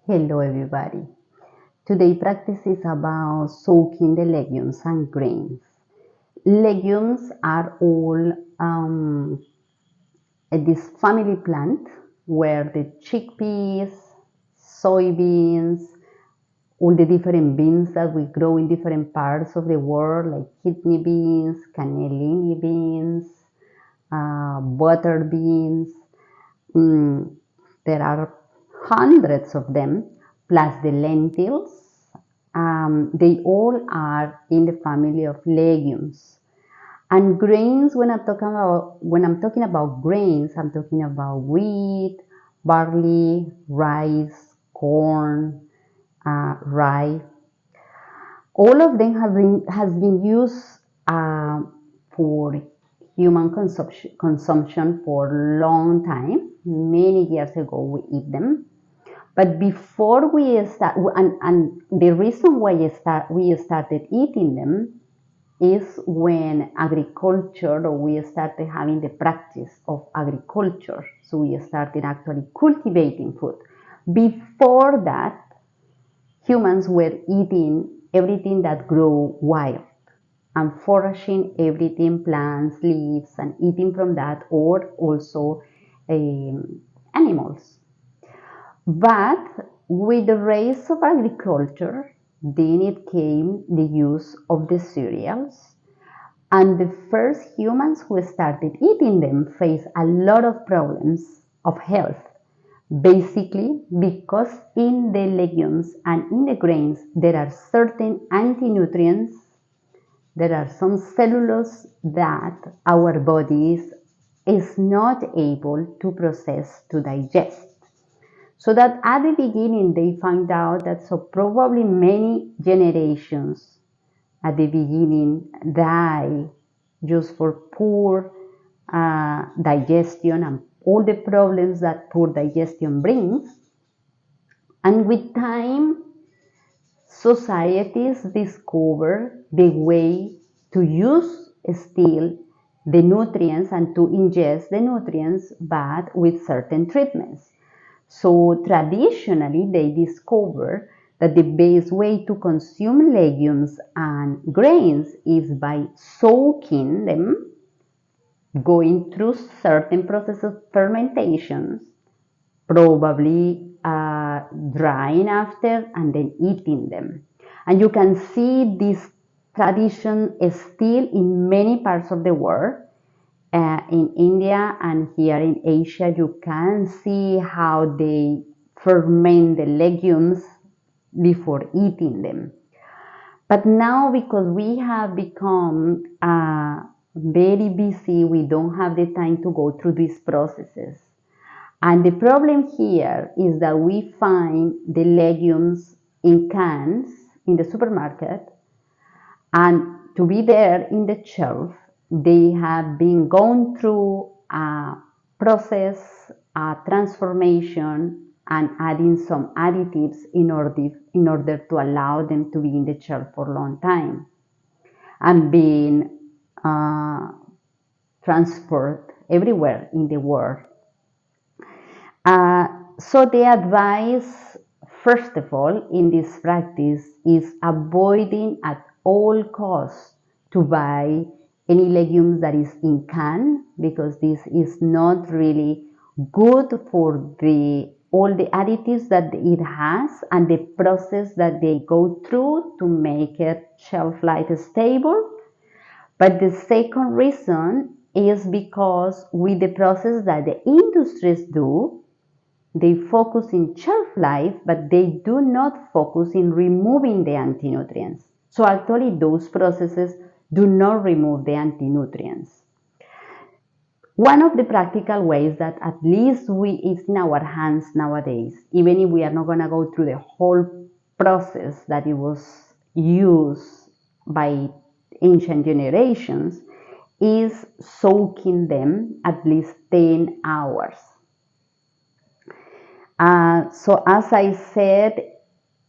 Hello everybody. Today practice is about soaking the legumes and grains. Legumes are all this family plant where the chickpeas, soybeans, all the different beans that we grow in different parts of the world like kidney beans, cannellini beans, butter beans. Mm, there are hundreds of them, plus the lentils. They all are in the family of legumes. And grains, when I'm talking about grains, I'm talking about wheat, barley, rice, corn, rye. All of them has been used for human consumption for a long time. Many years ago, we eat them. But before we start, and the reason why we started eating them is when agriculture, or we started having the practice of agriculture. So we started actually cultivating food. Before that, humans were eating everything that grew wild and foraging everything, plants, leaves, and eating from that, or also animals. But with the rise of agriculture, then it came the use of the cereals. And the first humans who started eating them faced a lot of problems of health. Basically, because in the legumes and in the grains, there are certain anti-nutrients, there are some cellulose that our bodies is not able to process, to digest. So that at the beginning they found out that so probably many generations at the beginning die just for poor digestion and all the problems that poor digestion brings. And with time, societies discover the way to use still the nutrients and to ingest the nutrients, but with certain treatments. So traditionally, they discovered that the best way to consume legumes and grains is by soaking them, going through certain processes of fermentations, probably drying after, and then eating them. And you can see this tradition is still in many parts of the world. In India and here in Asia, you can see how they ferment the legumes before eating them. But now, because we have become very busy, we don't have the time to go through these processes. And the problem here is that we find the legumes in cans in the supermarket, and to be there in the shelf, they have been gone through a process, a transformation, and adding some additives in order to allow them to be in the shelf for a long time and being transported everywhere in the world. So the advice, first of all, in this practice is avoiding at all costs to buy any legumes that is in can, because this is not really good for the all the additives that it has and the process that they go through to make it shelf life stable. But the second reason is because with the process that the industries do, they focus in shelf life, but they do not focus in removing the anti-nutrients. So actually those processes do not remove the anti-nutrients. One of the practical ways that at least it's in our hands nowadays, even if we are not going to go through the whole process that it was used by ancient generations, is soaking them at least 10 hours. So as I said,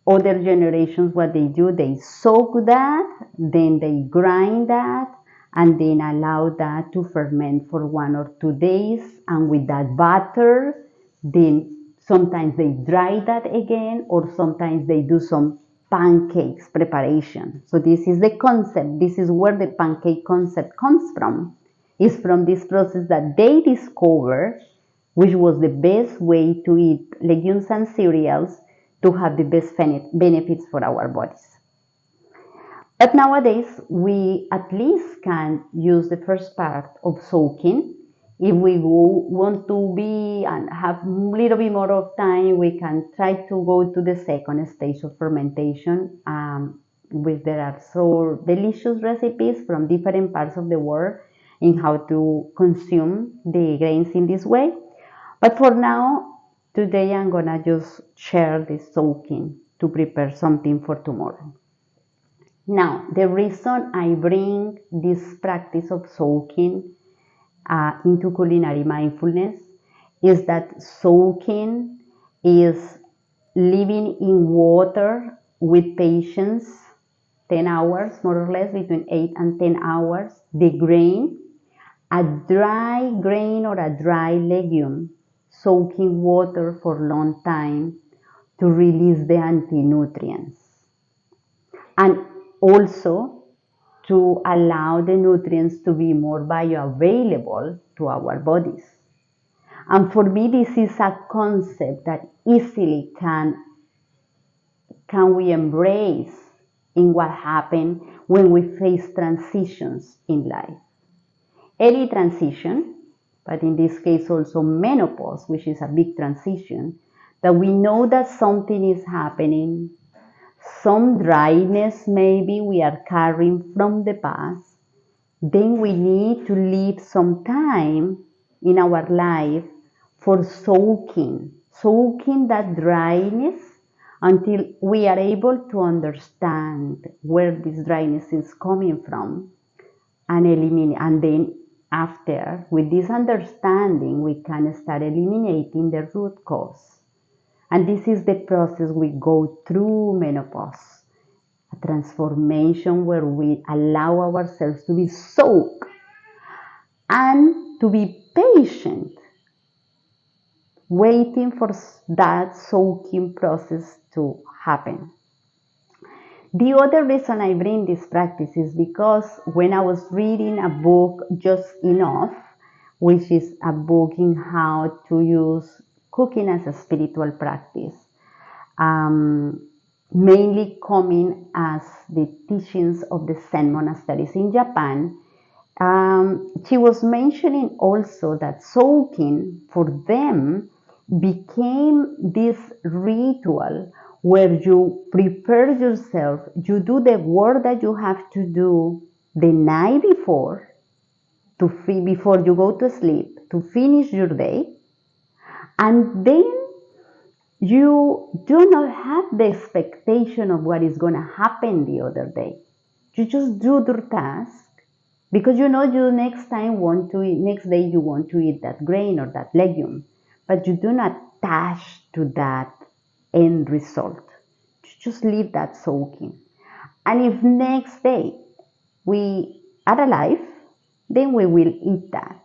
other generations, what they do, they soak that, then they grind that, and then allow that to ferment for 1 or 2 days. And with that butter, then Sometimes they dry that again, or sometimes they do some pancakes preparation. So this is the concept. This is where the pancake concept comes from. It's from this process that they discovered, which was the best way to eat legumes and cereals to have the best benefits for our bodies. But nowadays, we at least can use the first part of soaking. If we want to be and have a little bit more of time, we can try to go to the second stage of fermentation, which there are so delicious recipes from different parts of the world in how to consume the grains in this way. But for now, today I'm gonna just share the soaking to prepare something for tomorrow. Now, the reason I bring this practice of soaking into culinary mindfulness is that soaking is living in water with patience, 10 hours more or less, between 8 and 10 hours. The grain, a dry grain or a dry legume, soaking water for a long time to release the anti-nutrients. And also to allow the nutrients to be more bioavailable to our bodies. And for me, this is a concept that easily can we embrace in what happens when we face transitions in life. Early transition, but in this case also menopause, which is a big transition, that we know that something is happening, some dryness maybe we are carrying from the past, then we need to leave some time in our life for soaking that dryness until we are able to understand where this dryness is coming from and eliminate. And then after, with this understanding, we can start eliminating the root cause. And this is the process we go through menopause. A transformation where we allow ourselves to be soaked and to be patient, waiting for that soaking process to happen. The other reason I bring this practice is because when I was reading a book, Just Enough, which is a book in how to use cooking as a spiritual practice, mainly coming as the teachings of the Zen monasteries in Japan, she was mentioning also that soaking for them became this ritual where you prepare yourself, you do the work that you have to do the night before, before you go to sleep, to finish your day, and then you do not have the expectation of what is going to happen the other day. You just do your task because you know you next day you want to eat that grain or that legume, but you do not attach to that end result. You just leave that soaking. And if next day we are alive, then we will eat that.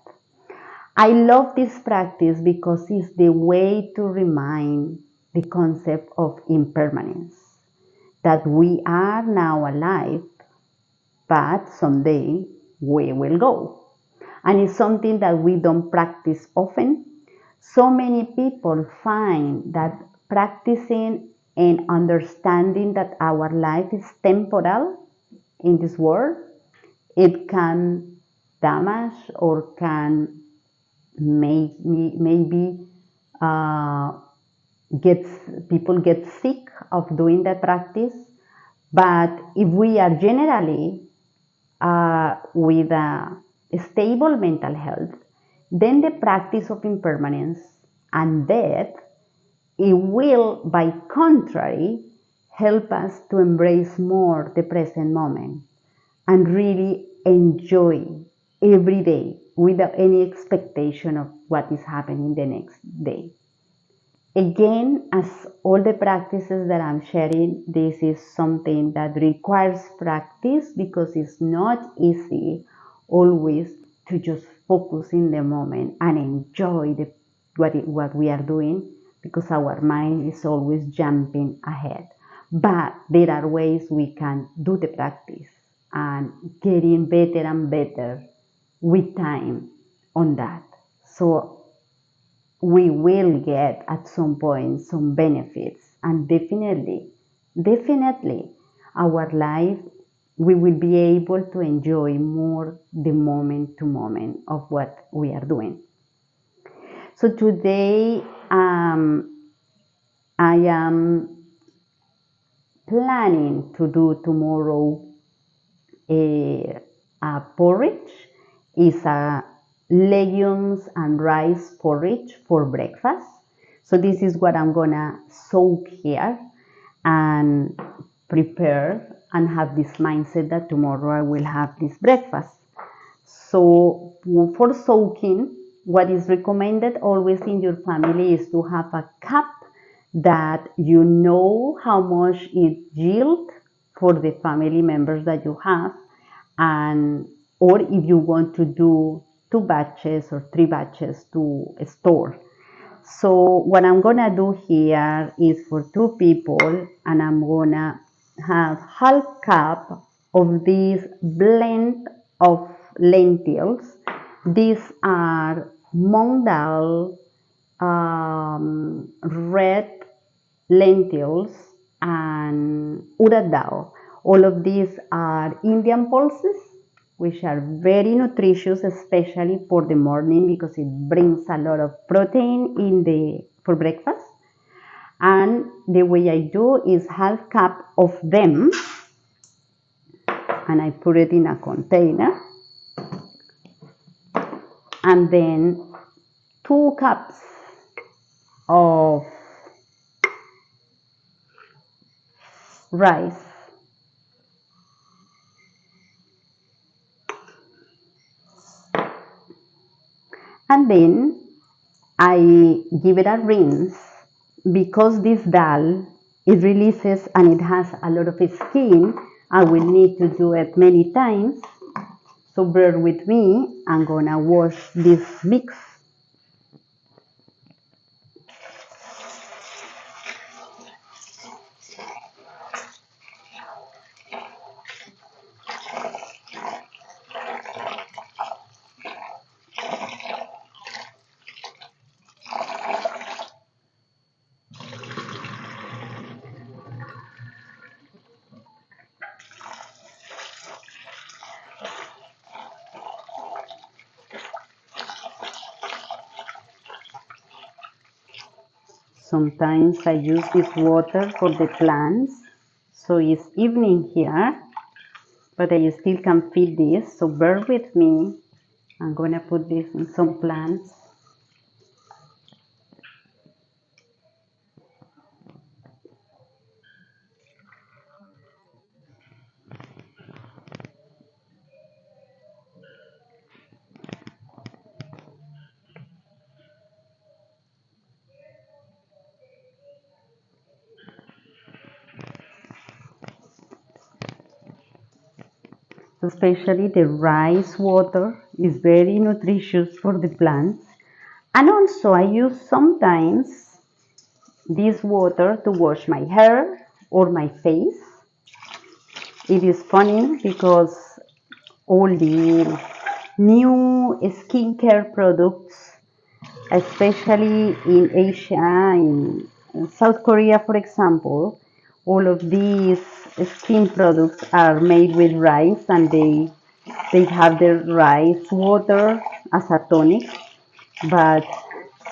I love this practice because it's the way to remind the concept of impermanence, that we are now alive, but someday we will go. And it's something that we don't practice often. So many people find that practicing and understanding that our life is temporal in this world, it can damage or can maybe people get sick of doing that practice. But if we are generally with a stable mental health, then the practice of impermanence and death, it will, by contrary, help us to embrace more the present moment and really enjoy every day without any expectation of what is happening the next day. Again, as all the practices that I'm sharing, this is something that requires practice because it's not easy always to just focus in the moment and enjoy what we are doing. because our mind is always jumping ahead. But there are ways we can do the practice and getting better and better with time on that. So we will get at some point some benefits, and definitely our life, we will be able to enjoy more the moment to moment of what we are doing. So today I am planning to do tomorrow a porridge. Is a legumes and rice porridge for breakfast. So this is what I'm gonna soak here and prepare and have this mindset that tomorrow I will have this breakfast. So for soaking, what is recommended always in your family is to have a cup that you know how much it yields for the family members that you have, and or if you want to do 2 batches or 3 batches to store. So what I'm gonna do here is for 2 people, and I'm gonna have half cup of this blend of lentils. These are mung dal, red lentils, and urad dal. All of these are Indian pulses, which are very nutritious, especially for the morning because it brings a lot of protein for breakfast. And the way I do is half cup of them, and I put it in a container, and then 2 cups of rice, and then I give it a rinse. Because this dal, it releases and it has a lot of skin, I will need to do it many times. So bear with me. I'm gonna wash this mix. Sometimes I use this water for the plants. So it's evening here, but I still can feed this. So bear with me. I'm gonna put this in some plants. Especially the rice water is very nutritious for the plants. And also I use sometimes this water to wash my hair or my face. It is funny because all the new skincare products, especially in Asia, in South Korea, for example, all of these skin products are made with rice, and they have the rice water as a tonic, but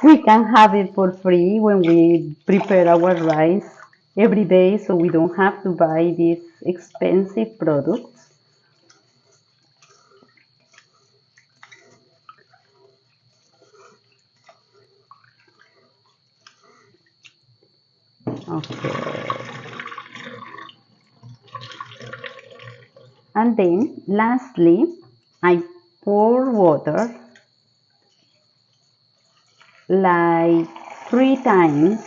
we can have it for free when we prepare our rice every day, so we don't have to buy these expensive products. Okay. And then lastly, I pour water like 3 times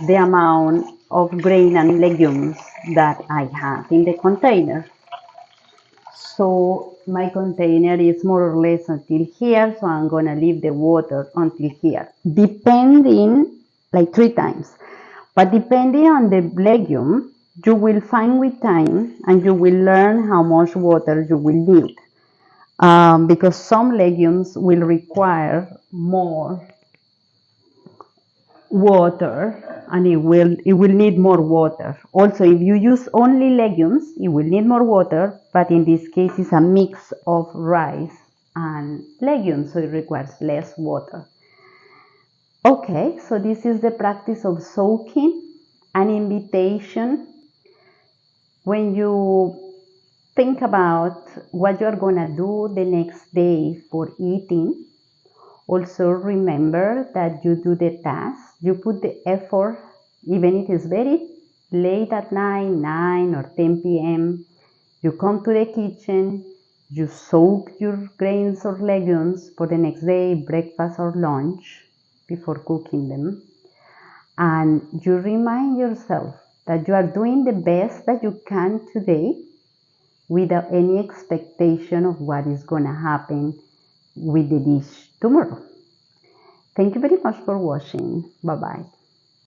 the amount of grain and legumes that I have in the container. So my container is more or less until here, so I'm gonna leave the water until here. Depending, like 3 times. But depending on the legume, you will find with time and you will learn how much water you will need. Because some legumes will require more water and it will need more water. Also, if you use only legumes, it will need more water, but in this case it's a mix of rice and legumes, so it requires less water. Okay, so this is the practice of soaking. An invitation when you think about what you're gonna do the next day for eating. Also remember that you do the task, you put the effort, even if it's very late at night, 9 or 10 p.m. You come to the kitchen, you soak your grains or legumes for the next day, breakfast or lunch, before cooking them. And you remind yourself that you are doing the best that you can today without any expectation of what is going to happen with the dish tomorrow. Thank you very much for watching. Bye bye.